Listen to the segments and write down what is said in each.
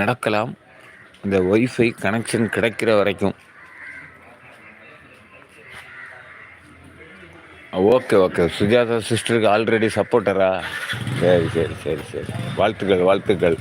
நடக்கலாம். இந்த wifi connection கிடைக்கிற வரைக்கும். Okay okay. சுஜாதா சிஸ்டருக்கு ஆல்ரெடி சப்போர்ட்டரா? சரி சரி சரி சரி. வாழ்த்துக்கள் வாழ்த்துக்கள்.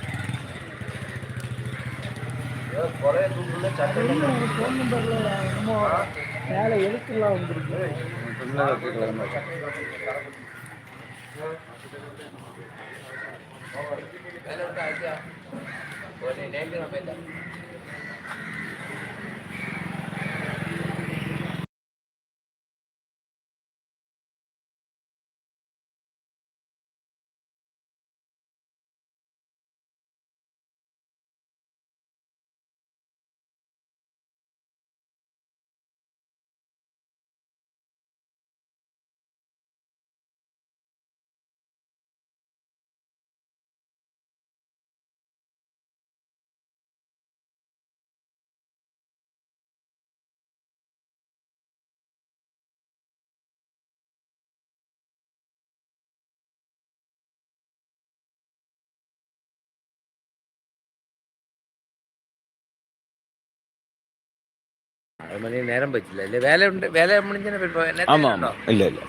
அரை மணி நேரம் போச்சுல இல்லை வேலை உண்டு வேலை முடிஞ்சு ஆமாம் ஆமாம். இல்லை இல்லை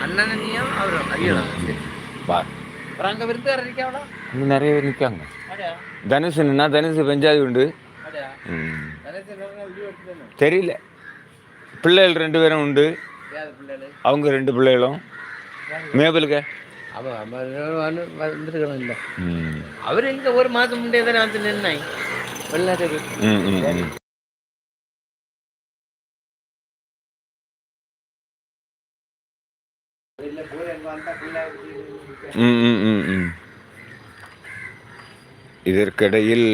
அண்ணனையும் அவரும் அறியணும் வா. அப்புறம் அங்கே விருந்தார் இருக்காவளா இங்கே நிறைய பேர் நிற்காங்க. தனுஷுன்னா தனுஷு பெஞ்சாதி உண்டு. தெரியல. பிள்ளைகள் 2 பேரும் உண்டு. அவங்க 2 பிள்ளைகளும் மேபலுக்கு வந்துருக்கணும் இல்லை அவர் இங்கே ஒரு மாதம் முன்னே தானே வந்து நின்னாய் வெளிநாட்டுக்கு. இதற்கிடையில்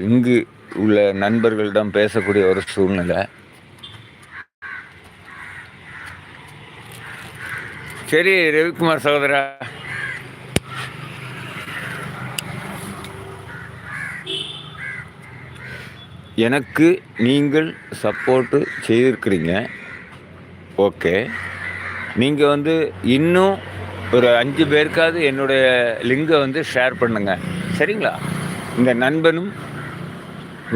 இங்கு உள்ள நண்பர்களிடம் பேசக்கூடிய ஒரு சூழ்நிலை. சரி ரவிக்குமார் சகோதரா, எனக்கு நீங்கள் சப்போர்ட்டு செய்திருக்கிறீங்க. ஓகே, நீங்கள் இன்னும் ஒரு 5 பேருக்காவது என்னுடைய லிங்கை ஷேர் பண்ணுங்க. சரிங்களா? இந்த நண்பனும்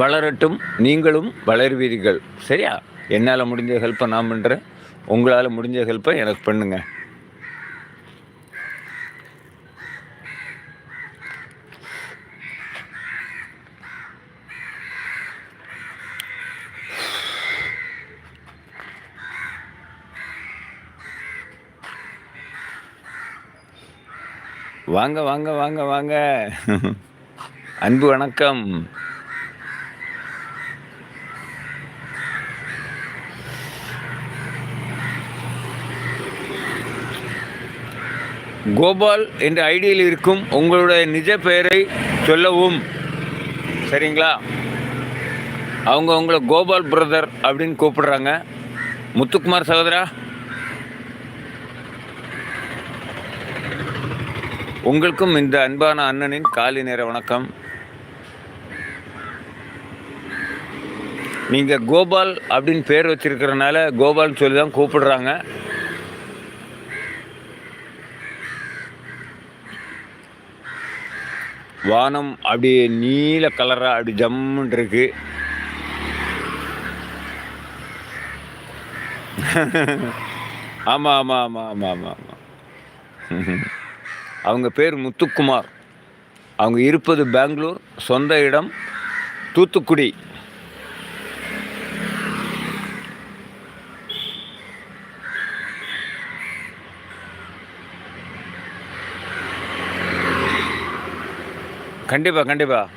வளரட்டும், நீங்களும் வளருவீர்கள். சரியா? என்னால் முடிஞ்ச ஹெல்ப்பை நான் பண்ணுறேன், உங்களால் முடிஞ்ச ஹெல்ப்பை எனக்கு பண்ணுங்க. வாங்க வாங்க வாங்க வாங்க. அன்பு வணக்கம். கோபால் என்ற ஐடியில் இருக்கும் உங்களுடைய நிஜ பெயரை சொல்லவும். சரிங்களா? அவங்க உங்களை கோபால் பிரதர் அப்படின்னு கூப்பிடுறாங்க. முத்துக்குமார் சகோதரா, உங்களுக்கும் இந்த அன்பான அண்ணனின் காலை நேர வணக்கம். நீங்கள் கோபால் அப்படின்னு பேர் வச்சிருக்கிறனால கோபால் சொல்லி தான் கூப்பிடுறாங்க. வானம் அப்படியே நீல கலராக அப்படி ஜம்முன் இருக்கு. ஆமாம் ஆமாம் ஆமாம் ஆமாம் ஆமாம் ஆமாம். அவங்க பேர் முத்துக்குமார். அவங்க இருப்பது பெங்களூர், சொந்த இடம் தூத்துக்குடி. கண்டிப்பாக கண்டிப்பாக.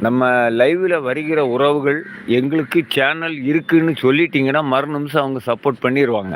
நம்ம லைவில் வருகிற உறவுகள் எங்களுக்கு சேனல் இருக்குதுன்னு சொல்லிட்டிங்கன்னா மறு நிமிஷம் அவங்க சப்போர்ட் பண்ணிடுவாங்க.